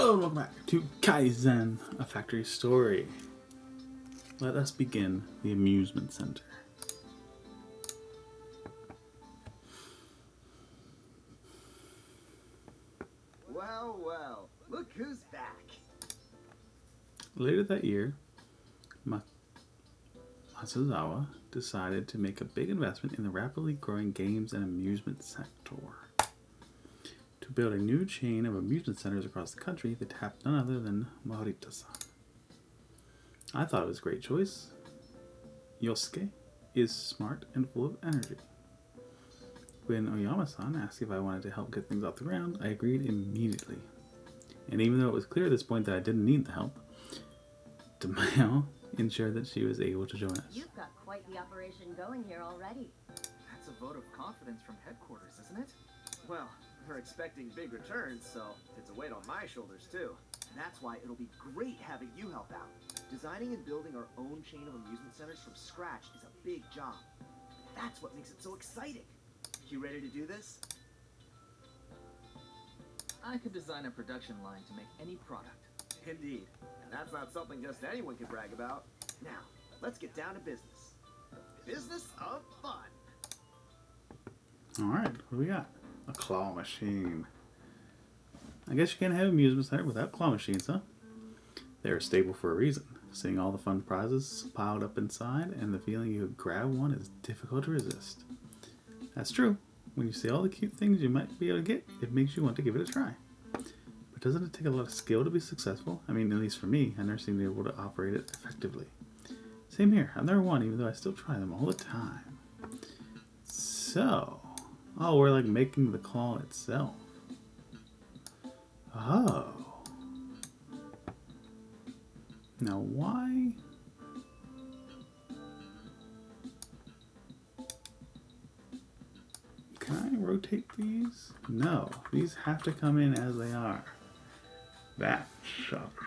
Hello and welcome back to Kaizen, a factory story. Let us begin the amusement center. Well, well, look who's back. Later that year, Matsuzawa decided to make a big investment in the rapidly growing games and amusement sector. To build a new chain of amusement centers across the country that tapped none other than Morita-san. I thought it was a great choice. Yosuke is smart and full of energy. When Oyama-san asked if I wanted to help get things off the ground, I agreed immediately. And even though it was clear at this point that I didn't need the help, Tamayo ensured that she was able to join us. You've got quite the operation going here already. That's a vote of confidence from headquarters, isn't it? Well, we're expecting big returns, so it's a weight on my shoulders too. That's why it'll be great having you help out. Designing and building our own chain of amusement centers from scratch is a big job. That's what makes it so exciting. You ready to do this? I could design a production line to make any product. Indeed. And that's not something just anyone can brag about. Now, let's get down to business. Business of fun. Alright, what do we got? A claw machine. I guess you can't have an amusement center without claw machines, huh? They're stable for a reason. Seeing all the fun prizes piled up inside and the feeling you could grab one is difficult to resist. That's true. When you see all the cute things you might be able to get, it makes you want to give it a try. But doesn't it take a lot of skill to be successful? I mean, at least for me, I've never seemed to be able to operate it effectively. Same here. I've never won, even though I still try them all the time. So, oh, we're like making the claw itself. Oh. Now why? Can I rotate these? No, these have to come in as they are. That sucks.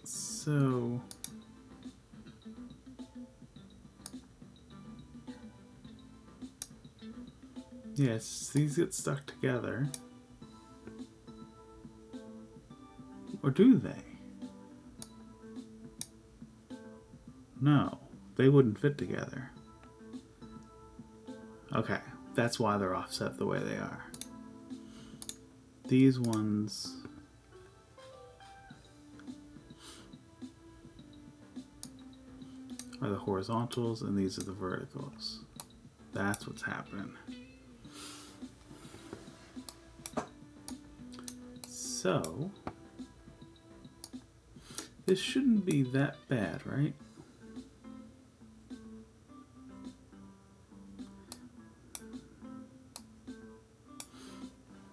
So yes, these get stuck together. Or do they? No, they wouldn't fit together. Okay, that's why they're offset the way they are. These ones are the horizontals and these are the verticals. That's what's happening. So, this shouldn't be that bad, right?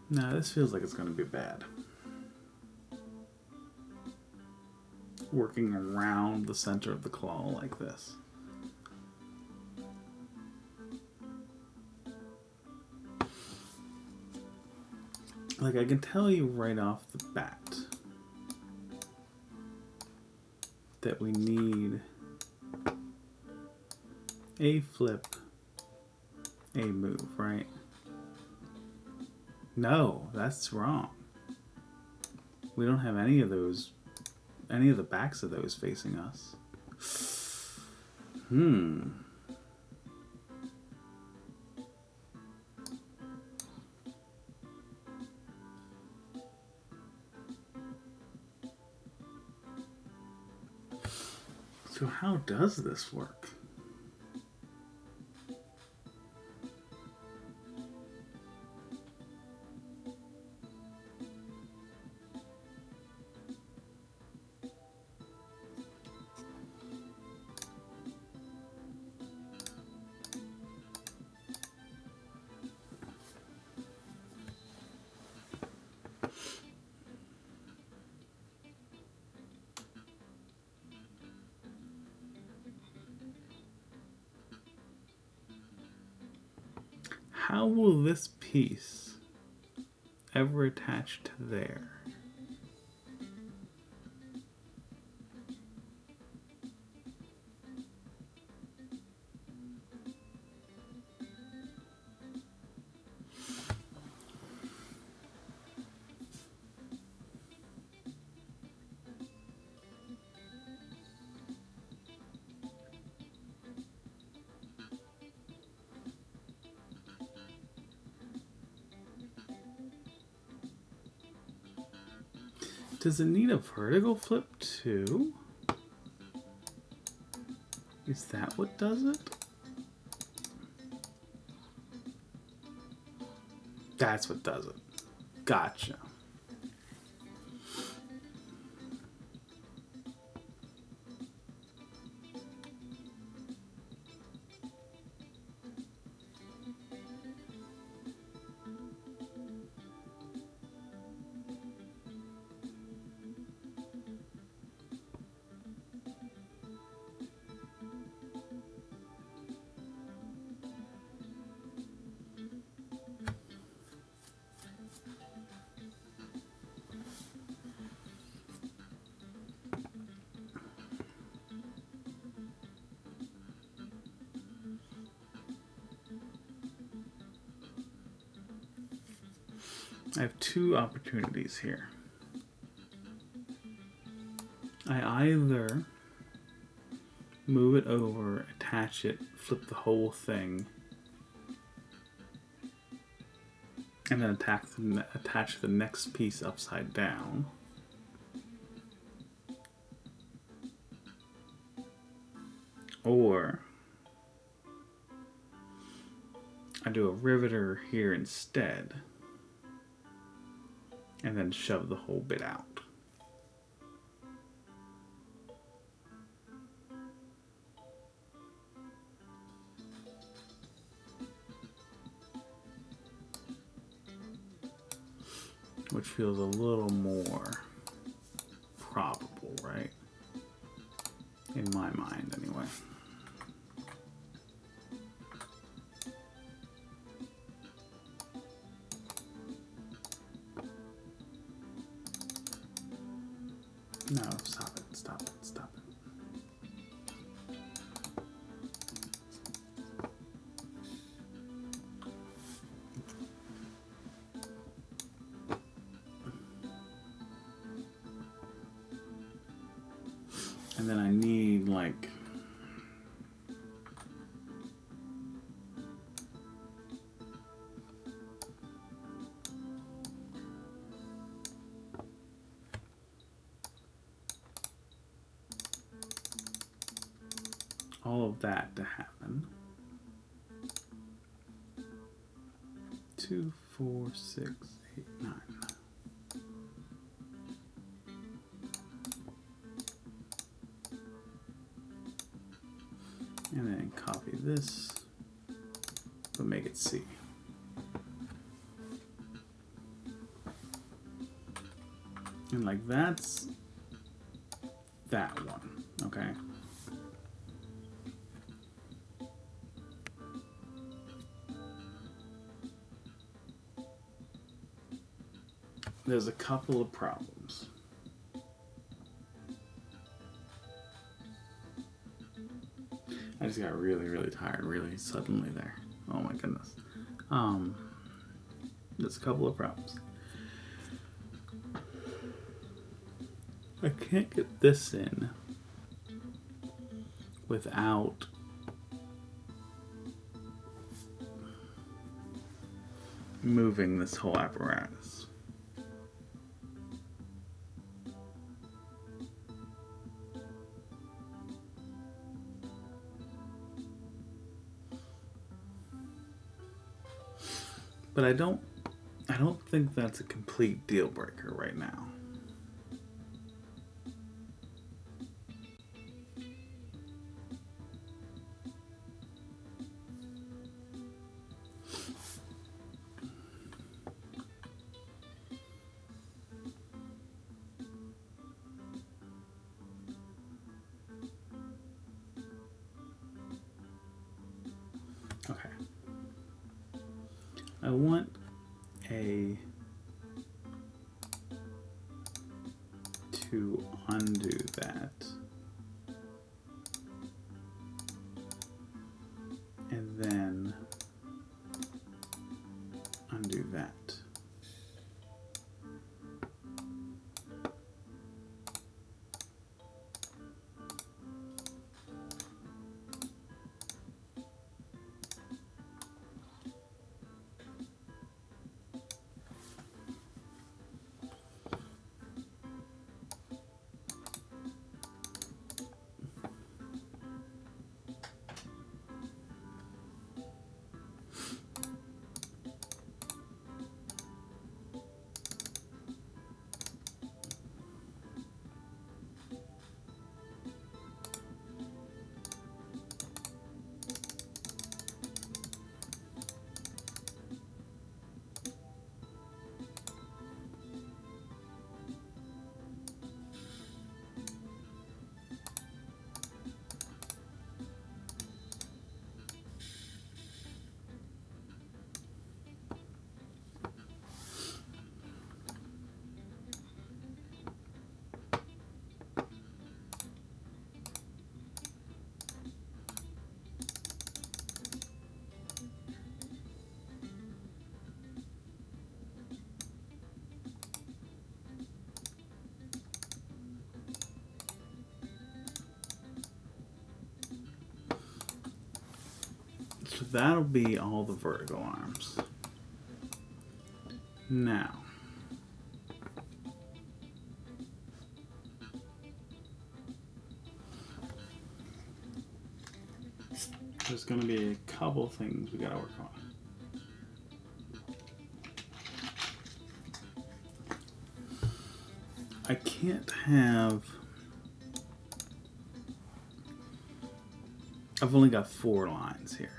Nah, this feels like it's going to be bad. Working around the center of the claw like this. Like, I can tell you right off the bat that we need a flip, a move, right? No, that's wrong. We don't have any of those, any of the backs of those facing us. So how does this work? How will this piece ever attach to there? Does it need a vertical flip too? Is that what does it? That's what does it. Gotcha. I have two opportunities here. I either move it over, attach it, flip the whole thing, and then attach the next piece upside down. Or I do a riveter here instead, and then shove the whole bit out. Which feels a little more probable, right? In my mind, anyway. No, stop it, stop it, stop it. And then I need like all of that to happen. 2, 4, 6, 8, 9. And then copy this, but make it C. And like that's that one, okay? There's a couple of problems. I just got really, really tired really suddenly there. Oh my goodness. There's a couple of problems. I can't get this in without moving this whole apparatus. But I don't think that's a complete deal breaker right now. Okay. I want to undo that. And then undo that. So that'll be all the vertical arms. Now, there's going to be a couple things we got to work on. I can't have... I've only got 4 lines here.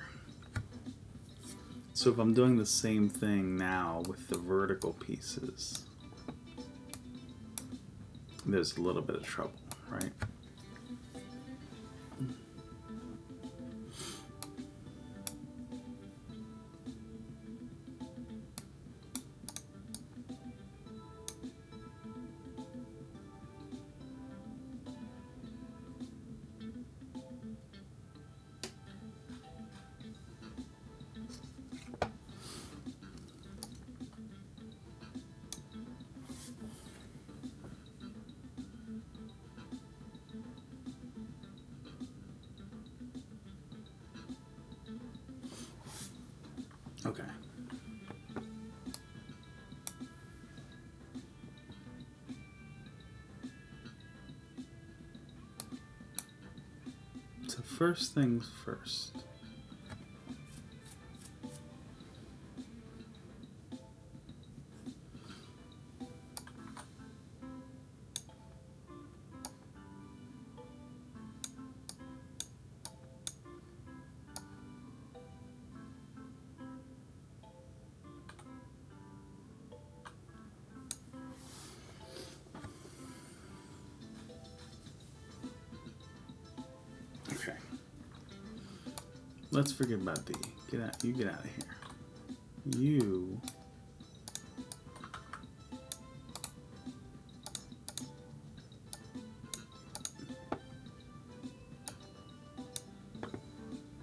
So if I'm doing the same thing now with the vertical pieces, there's a little bit of trouble, right? Okay. So first things first. Okay. Let's forget about D. Get out. You get out of here. You.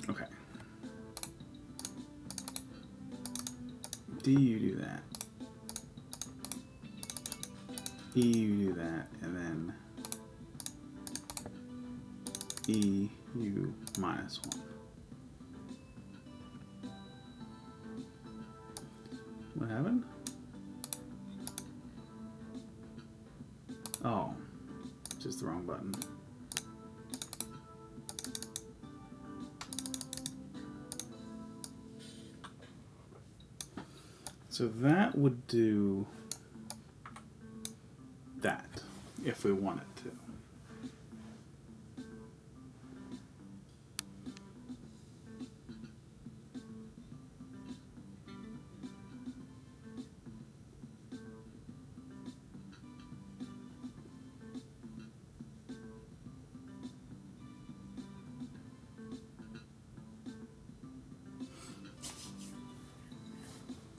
Okay. D, you do that. E, you do that, and then E, you -1. What happened? Oh, just the wrong button. So that would do that if we wanted to.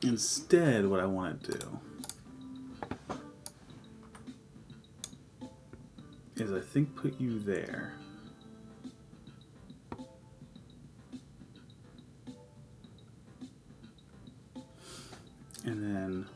Instead, what I want to do is I think put you there. And then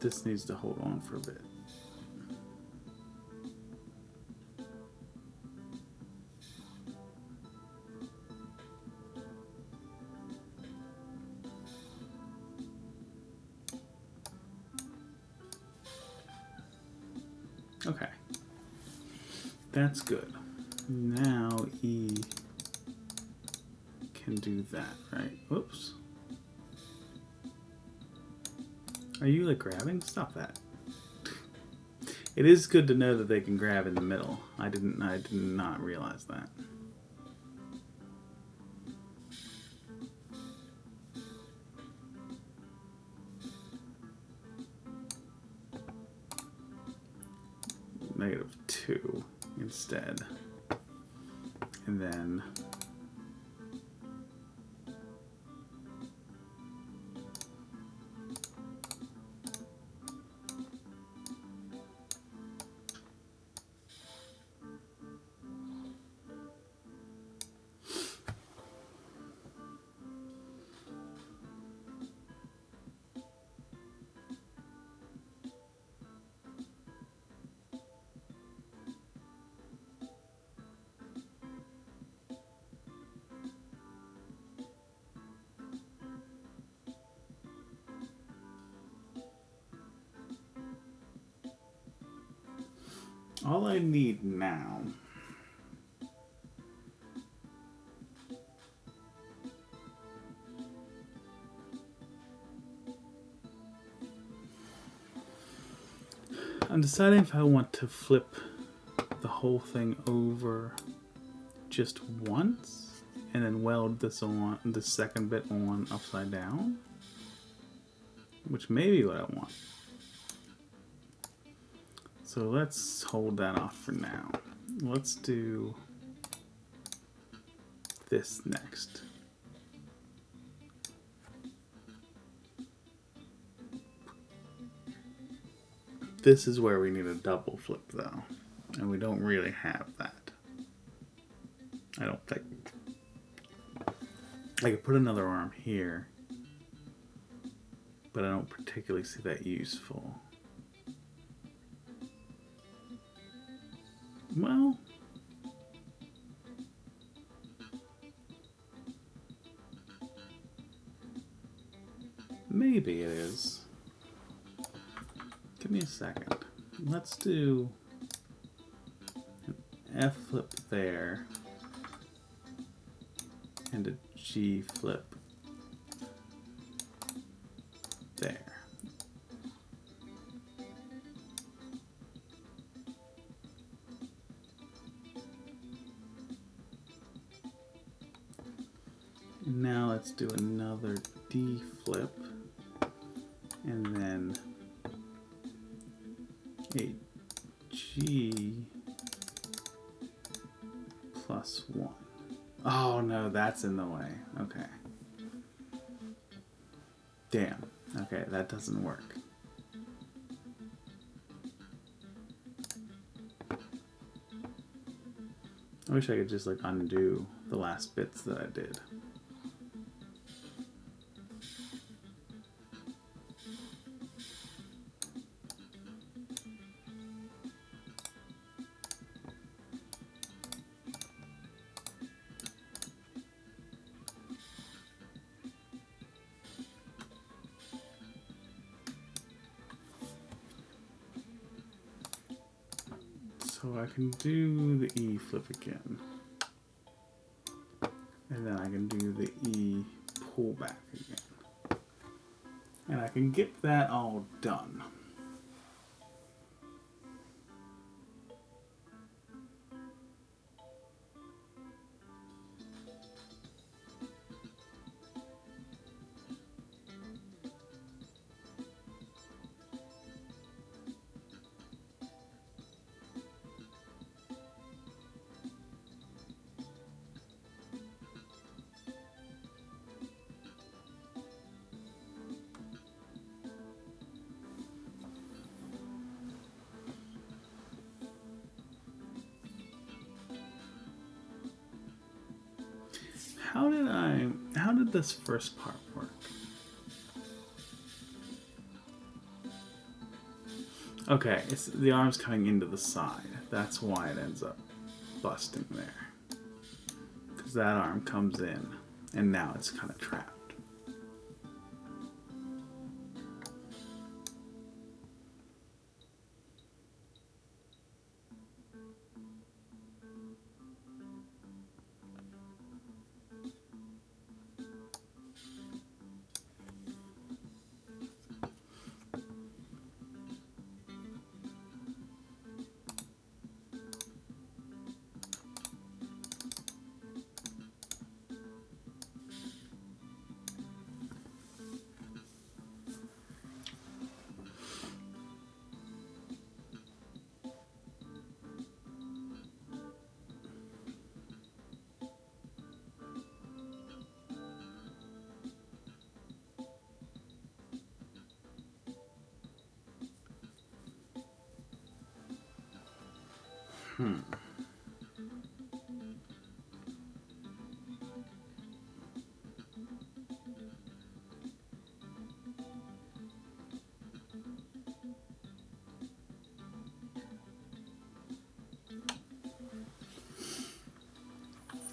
this needs to hold on for a bit. Okay. That's good. Now E can do that, right? Whoops. Are you like grabbing? Stop that. It is good to know that they can grab in the middle. I did not realize that. -2 instead. And then All I need now I'm deciding if I want to flip the whole thing over just once and then weld this on, the second bit on upside down, which may be what I want. So let's hold that off for now. Let's do this next. This is where we need a double flip though, and we don't really have that. I don't think. I could put another arm here, but I don't particularly see that useful. Well, maybe it is. Give me a second. Let's do an F flip there and a G flip there. And now let's do another D flip and then a G plus 1. Oh no, that's in the way. Okay. Damn. Okay, that doesn't work. I wish I could just like undo the last bits that I did. So I can do the E flip again. And then I can do the E pull back again. And I can get that all done. How did this first part work? Okay, it's the arm's coming into the side. That's why it ends up busting there. Because that arm comes in, and now it's kind of trapped.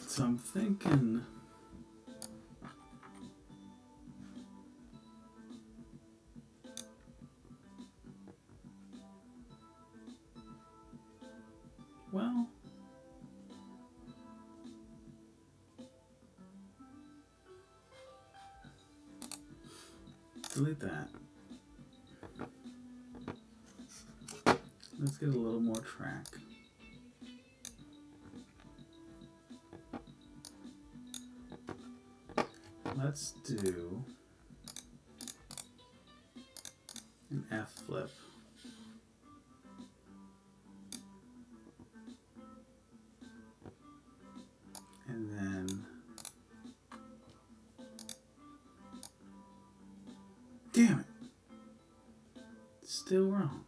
So I'm thinking delete that. Let's get a little more track. Let's do an F flip. And then, damn it, still wrong.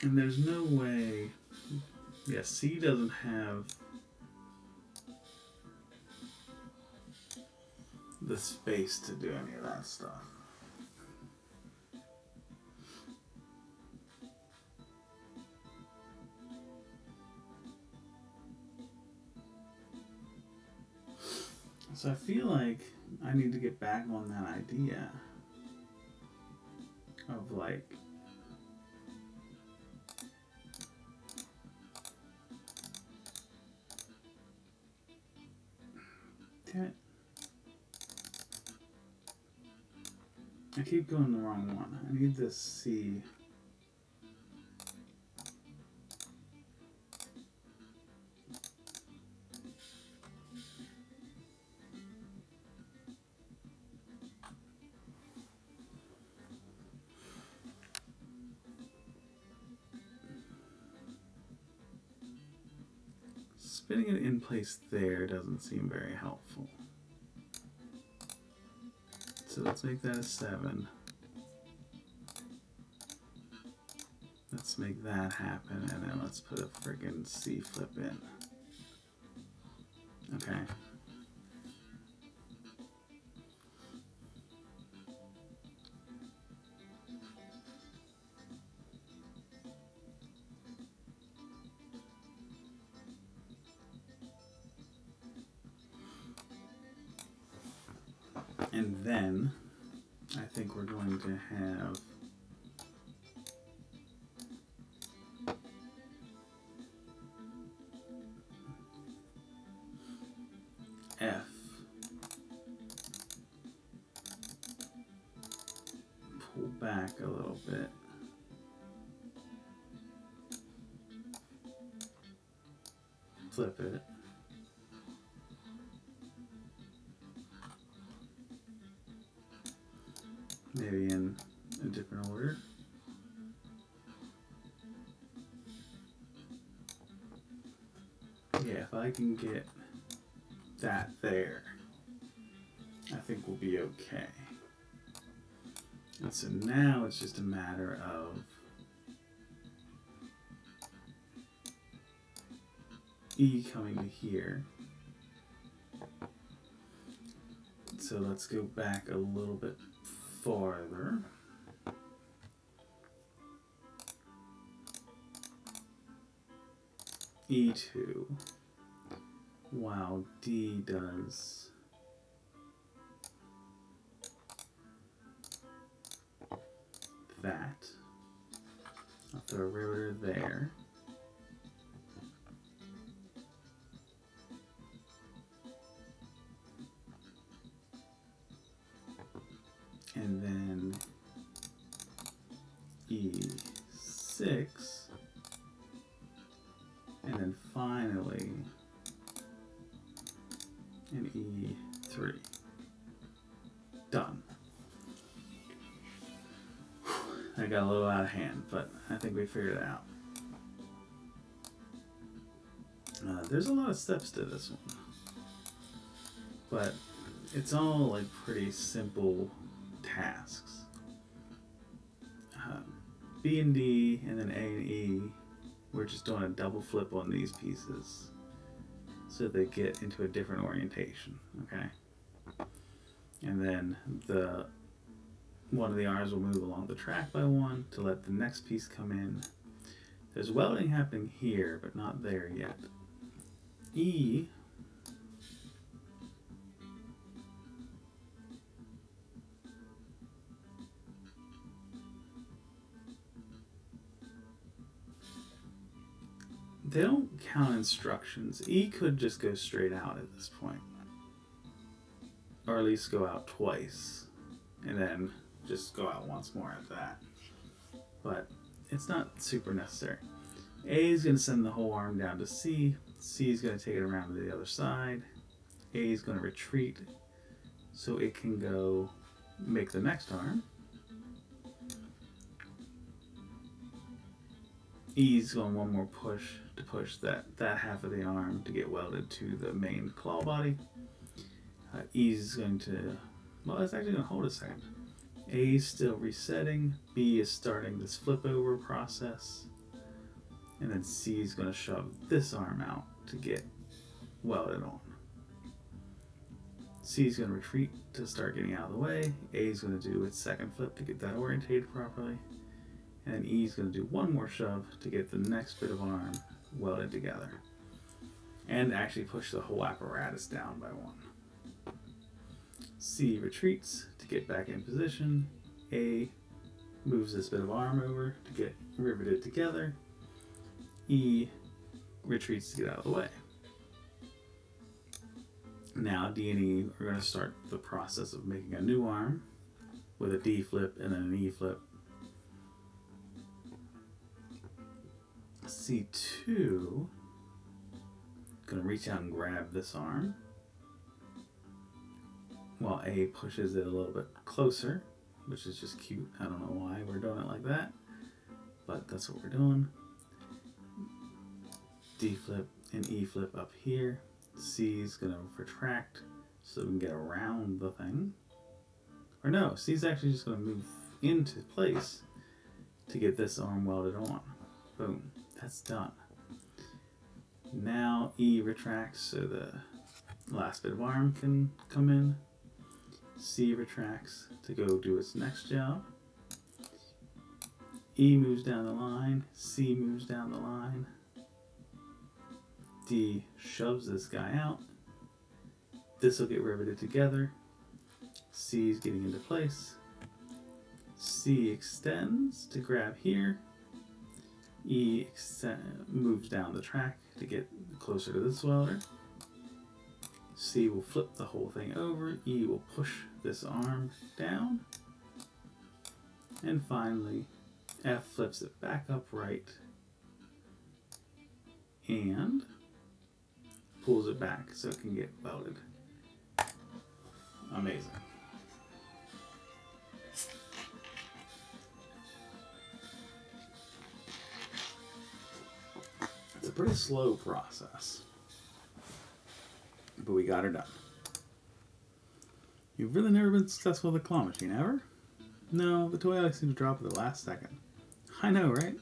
And there's no way, yeah, C doesn't have the space to do any of that stuff. So I feel like I need to get back on that idea of like, damn it. I keep going the wrong one. I need this C. Spinning it in place there doesn't seem very helpful. So let's make that a 7. Let's make that happen, and then let's put a friggin' C flip in. Okay. And then I think we're going to have F pull back a little bit. Flip it. Maybe in a different order. Yeah, if I can get that there, I think we'll be okay. And so now it's just a matter of E coming to here. So let's go back a little bit farther. E2, while D does that. I'll throw a riveter there. And then E6, and then finally an E3. Done. I got a little out of hand, but I think we figured it out. There's a lot of steps to this one, but it's all like pretty simple tasks. B and D and then A and E, we're just doing a double flip on these pieces so they get into a different orientation, okay? And then one of the arms will move along the track by one to let the next piece come in. There's welding happening here, but not there yet. E they don't count instructions. E could just go straight out at this point. Or at least go out twice. And then just go out once more after that. But it's not super necessary. A is going to send the whole arm down to C. C is going to take it around to the other side. A is going to retreat so it can go make the next arm. E is going one more push to push that half of the arm to get welded to the main claw body. E is going to, well, it's actually going to hold a second. A is still resetting. B is starting this flip over process. And then C is going to shove this arm out to get welded on. C is going to retreat to start getting out of the way. A is going to do its second flip to get that orientated properly. And E is going to do one more shove to get the next bit of arm welded together. And actually push the whole apparatus down by one. C retreats to get back in position. A moves this bit of arm over to get riveted together. E retreats to get out of the way. Now D and E are going to start the process of making a new arm with a D flip and then an E flip. C2 going to reach out and grab this arm while A pushes it a little bit closer, which is just cute. I don't know why we're doing it like that, but that's what we're doing. D flip and E flip up here. C is going to retract so we can get around the thing. Or no, C is actually just going to move into place to get this arm welded on. Boom. That's done. Now E retracts so the last bit of arm can come in. C retracts to go do its next job. E moves down the line. C moves down the line. D shoves this guy out. This will get riveted together. C is getting into place. C extends to grab here. E moves down the track to get closer to this welder. C will flip the whole thing over. E will push this arm down. And finally, F flips it back upright and pulls it back so it can get welded. Amazing. It's a pretty slow process, but we got her done. You've really never been successful with a claw machine, ever? No, the toy always seems to drop at the last second. I know, right?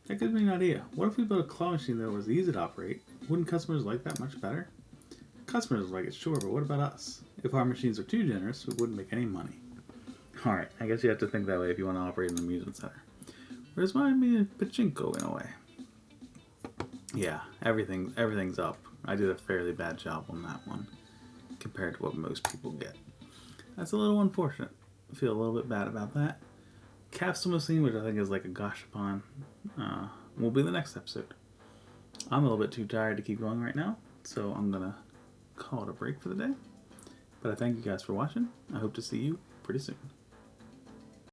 That gives me an idea. What if we built a claw machine that was easy to operate? Wouldn't customers like that much better? Customers like it, sure, but what about us? If our machines are too generous, we wouldn't make any money. Alright, I guess you have to think that way if you want to operate an amusement center. Whereas mine be a pachinko in a way. Yeah, everything's up. I did a fairly bad job on that one compared to what most people get. That's a little unfortunate. I feel a little bit bad about that. Capsule machine, which I think is like a gashapon, will be the next episode. I'm a little bit too tired to keep going right now, so I'm gonna call it a break for the day. But I thank you guys for watching. I hope to see you pretty soon.